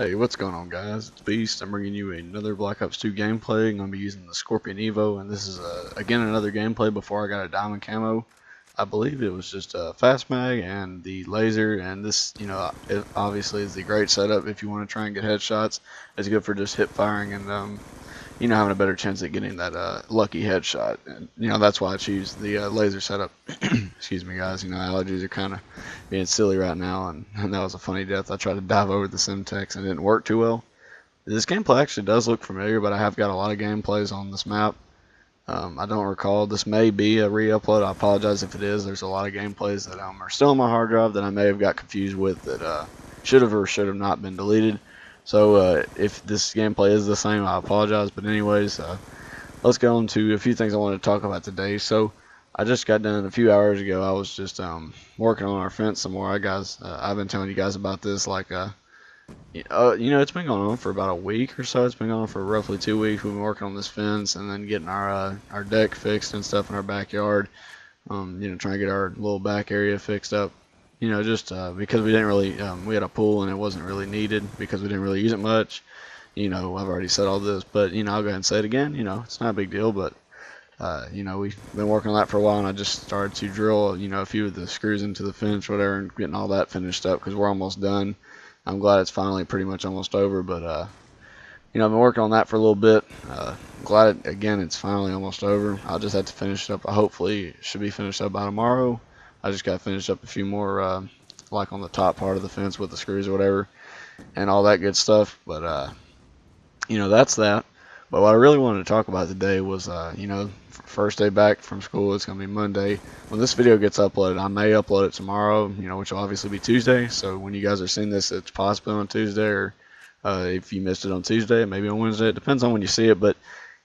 Hey, what's going on, guys? It's Beast. I'm bringing you another Black Ops 2 gameplay. I'm going to be using the Scorpion Evo, and this is, again, another gameplay before I got a diamond camo. I believe it was just a fast mag and the laser, and this, it obviously is the great setup if you want to try and get headshots. It's good for just hip firing and, having a better chance at getting that lucky headshot. And, that's why I choose the laser setup. Excuse me, guys. Allergies are kind of being silly right now, and that was a funny death. I tried to dive over the Simtex and it didn't work too well. This gameplay actually does look familiar, but I have got a lot of gameplays on this map. I don't recall. This may be a re-upload. I apologize if it is. There's a lot of gameplays that are still on my hard drive that I may have got confused with that should have or should have not been deleted. So if this gameplay is the same, I apologize. But anyways, let's go into a few things I want to talk about today. So I just got done a few hours ago. I was just working on our fence some more. I've been telling you guys about this it's been going on for about a week or so. It's been going on for roughly 2 weeks. We've been working on this fence and then getting our deck fixed and stuff in our backyard. Trying to get our little back area fixed up. Just because we didn't really, we had a pool and it wasn't really needed because we didn't really use it much. I've already said all this, but I'll go ahead and say it again. It's not a big deal, but we've been working on that for a while, and I just started to drill, a few of the screws into the fence, whatever, and getting all that finished up because we're almost done. I'm glad it's finally pretty much almost over, but I've been working on that for a little bit. Glad again it's finally almost over. I'll just have to finish it up. Hopefully it should be finished up by tomorrow. I just got to finish up a few more, like on the top part of the fence with the screws or whatever, and all that good stuff. But that's that. But what I really wanted to talk about today was, first day back from school. It's going to be Monday. When this video gets uploaded, I may upload it tomorrow, which will obviously be Tuesday. So when you guys are seeing this, it's possibly on Tuesday, or if you missed it on Tuesday, maybe on Wednesday. It depends on when you see it. But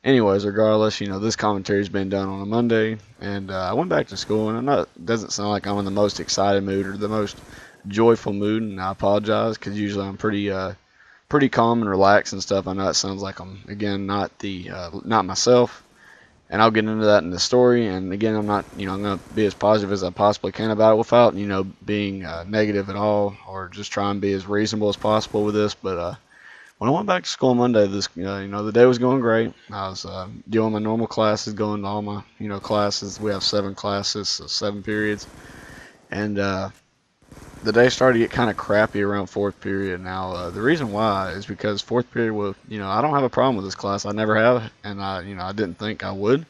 anyways, regardless, this commentary's been done on a Monday, and I went back to school, and it doesn't sound like I'm in the most excited mood or the most joyful mood, and I apologize because usually I'm pretty calm and relaxed and stuff. I know it sounds like I'm, again, not myself, and I'll get into that in the story. And again, I'm not, I'm going to be as positive as I possibly can about it without, being negative at all, or just try and be as reasonable as possible with this. But when I went back to school on Monday, the day was going great. I was doing my normal classes, going to all my, classes. We have 7 classes, so 7 periods, and the day started to get kind of crappy around 4th period. Now, the reason why is because 4th period was, I don't have a problem with this class. I never have, and I didn't think I would.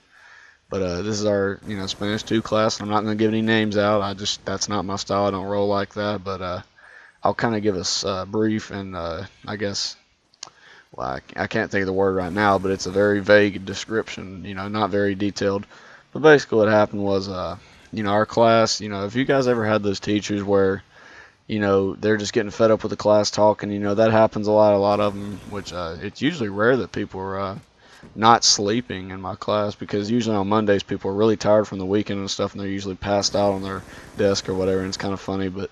But this is our, Spanish 2 class. I'm not going to give any names out. That's not my style. I don't roll like that. But I'll kind of give us brief and I guess, well, I can't think of the word right now, but it's a very vague description, not very detailed. But basically what happened was, our class, if you guys ever had those teachers where, they're just getting fed up with the class talking. That happens a lot of them, which it's usually rare that people are not sleeping in my class, because usually on Mondays people are really tired from the weekend and stuff, and they're usually passed out on their desk or whatever, and it's kind of funny. But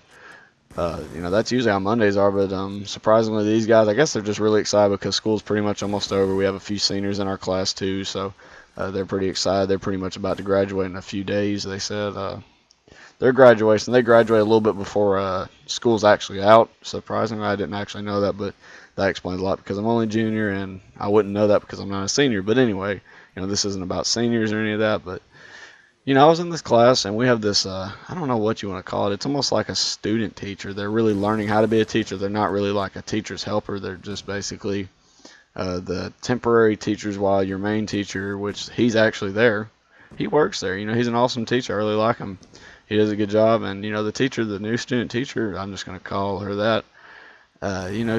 that's usually how Mondays are. But surprisingly, these guys, I guess they're just really excited because school's pretty much almost over. We have a few seniors in our class too, so they're pretty excited. They're pretty much about to graduate in a few days, they said. Their graduation, they graduate a little bit before school's actually out. Surprisingly, I didn't actually know that, but that explains a lot because I'm only junior, and I wouldn't know that because I'm not a senior. But anyway, this isn't about seniors or any of that. But I was in this class, and we have this, I don't know what you want to call it. It's almost like a student teacher. They're really learning how to be a teacher. They're not really like a teacher's helper. They're just basically the temporary teachers while your main teacher, which he's actually there. He works there. He's an awesome teacher. I really like him. He does a good job. And the teacher, the new student teacher, I'm just going to call her that.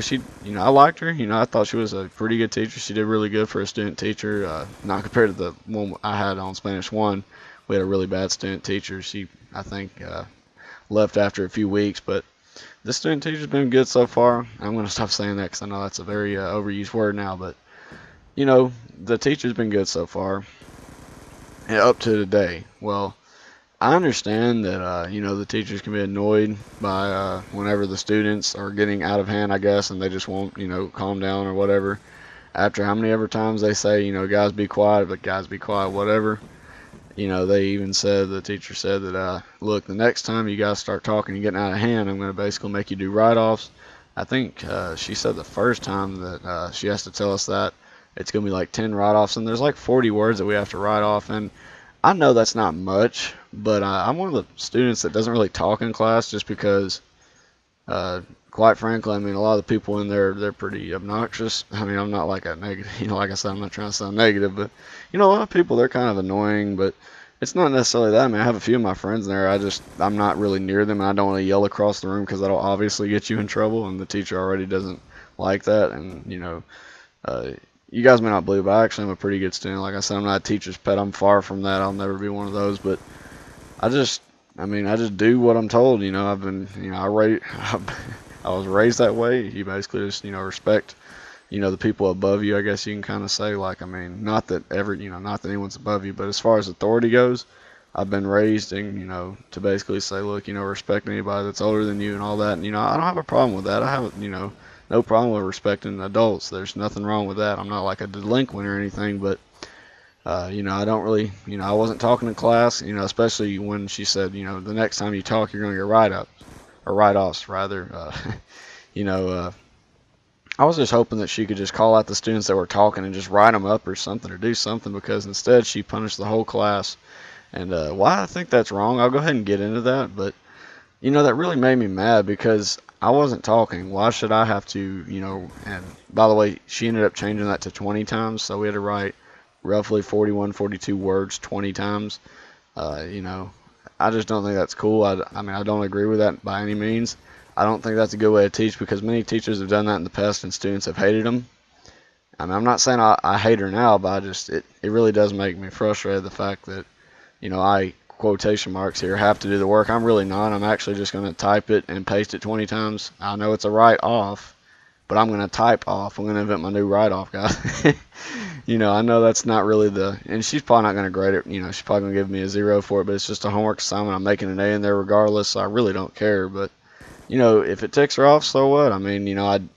She, I liked her. I thought she was a pretty good teacher. She did really good for a student teacher. Not compared to the one I had on Spanish 1. We had a really bad student teacher. She, I think, left after a few weeks. But this student teacher's been good so far. I'm going to stop saying that because I know that's a very overused word now. But the teacher's been good so far, and up to today. Well, I understand that, the teachers can be annoyed by whenever the students are getting out of hand, I guess, and they just won't, calm down or whatever. After how many ever times they say, guys be quiet, but guys be quiet, whatever. They even said, the teacher said that, look, the next time you guys start talking and getting out of hand, I'm going to basically make you do write-offs. I think she said the first time that she has to tell us that it's gonna be like 10 write-offs, and there's like 40 words that we have to write off. And I know that's not much, but I'm one of the students that doesn't really talk in class just because, uh, quite frankly, I mean, a lot of the people in there, they're pretty obnoxious. I mean, I'm not like a negative, like I said, I'm not trying to sound negative, but, a lot of people, they're kind of annoying, but it's not necessarily that. I mean, I have a few of my friends in there. I'm not really near them, and I don't want to yell across the room because that'll obviously get you in trouble, and the teacher already doesn't like that. And, uh, you guys may not believe, but I actually am a pretty good student. Like I said, I'm not a teacher's pet. I'm far from that. I'll never be one of those, but I just, I just do what I'm told. I've been, I was raised that way. You basically just, respect, the people above you. I guess you can kind of say, like, I mean, not that anyone's above you, but as far as authority goes, I've been raised and, to basically say, look, respect anybody that's older than you and all that. And, I don't have a problem with that. I have, no problem with respecting adults. There's nothing wrong with that. I'm not like a delinquent or anything, but I don't really, I wasn't talking in class, especially when she said, the next time you talk, you're going to get write-ups, or write-offs, rather. You know, uh, I was just hoping that she could just call out the students that were talking and just write them up or something, or do something, because instead she punished the whole class. And why I think that's wrong, I'll go ahead and get into that. But, that really made me mad because I wasn't talking. Why should I have to, and by the way, she ended up changing that to 20 times, so we had to write roughly 41, 42 words 20 times. Uh, you know, I just don't think that's cool. I mean, I don't agree with that by any means. I don't think that's a good way to teach because many teachers have done that in the past and students have hated them. I mean, I'm not saying I hate her now, but it really does make me frustrated the fact that, I, quotation marks here, have to do the work. I'm really not. I'm actually just going to type it and paste it 20 times. I know it's a write off, but I'm going to type off. I'm going to invent my new write off, guys. I know that's not really and she's probably not going to grade it. She's probably going to give me a 0 for it, but it's just a homework assignment. I'm making an A in there regardless, so I really don't care. But, if it ticks her off, so what? I mean,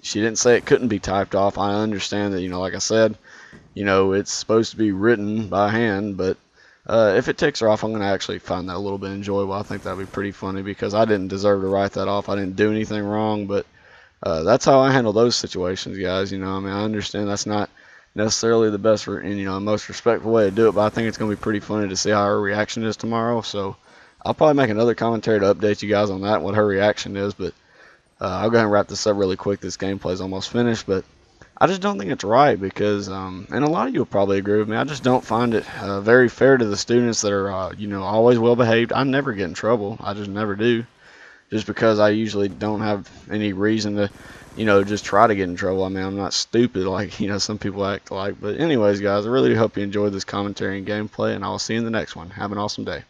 she didn't say it couldn't be typed off. I understand that, like I said, it's supposed to be written by hand, but if it ticks her off, I'm going to actually find that a little bit enjoyable. I think that'd be pretty funny because I didn't deserve to write that off. I didn't do anything wrong, but that's how I handle those situations, guys. I mean, I understand that's not necessarily the best and most respectful way to do it, but I think it's going to be pretty funny to see how her reaction is tomorrow. So I'll probably make another commentary to update you guys on that, what her reaction is. But I'll go ahead and wrap this up really quick. This gameplay is almost finished, but I just don't think it's right because, and a lot of you will probably agree with me, I just don't find it very fair to the students that are, always well behaved. I never get in trouble. I just never do. Just because I usually don't have any reason to, just try to get in trouble. I mean, I'm not stupid like, some people act like. But anyways, guys, I really hope you enjoyed this commentary and gameplay, and I'll see you in the next one. Have an awesome day.